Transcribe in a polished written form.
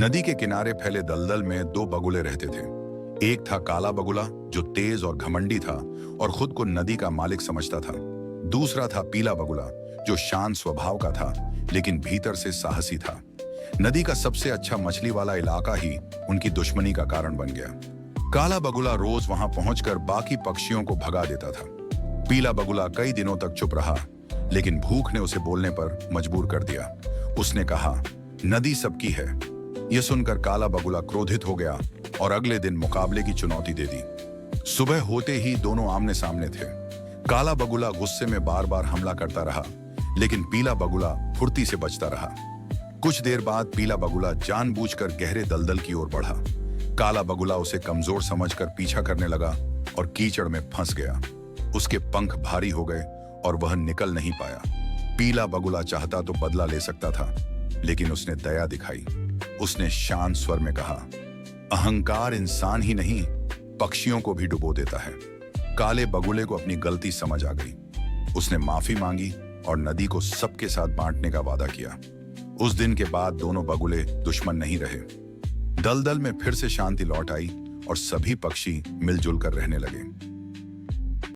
नदी के किनारे फैले दलदल में दो बगुले रहते थे। एक था काला बगुला जो तेज और घमंडी था और खुद को नदी का मालिक समझता था। दूसरा था पीला बगुला जो शांत स्वभाव का था लेकिन भीतर से साहसी था। नदी का सबसे अच्छा मछली वाला इलाका ही उनकी दुश्मनी का कारण बन गया। काला बगुला रोज वहां पहुंचकर बाकी पक्षियों को भगा देता था। पीला बगुला कई दिनों तक चुप रहा लेकिन भूख ने उसे बोलने पर मजबूर कर दिया। उसने कहा, नदी सबकी है। यह सुनकर काला बगुला क्रोधित हो गया और अगले दिन मुकाबले की चुनौती दे दी। सुबह होते ही दोनों आमने सामने थे। काला बगुला गुस्से में बार बार हमला करता रहा लेकिन पीला बगुला फुर्ती से बचता रहा। कुछ देर बाद पीला बगुला जानबूझकर गहरे दलदल की ओर बढ़ा। काला बगुला उसे कमजोर समझकर पीछा करने लगा और कीचड़ में फंस गया। उसके पंख भारी हो गए और वह निकल नहीं पाया। पीला बगुला चाहता तो बदला ले सकता था लेकिन उसने दया दिखाई। उसने शांत स्वर में कहा, अहंकार इंसान ही नहीं पक्षियों को भी डुबो देता है। काले बगुले को अपनी गलती समझ आ गई। उसने माफी मांगी और नदी को सबके साथ बांटने का वादा किया। उस दिन के बाद दोनों बगुले दुश्मन नहीं रहे। दलदल में फिर से शांति लौट आई और सभी पक्षी मिलजुल कर रहने लगे।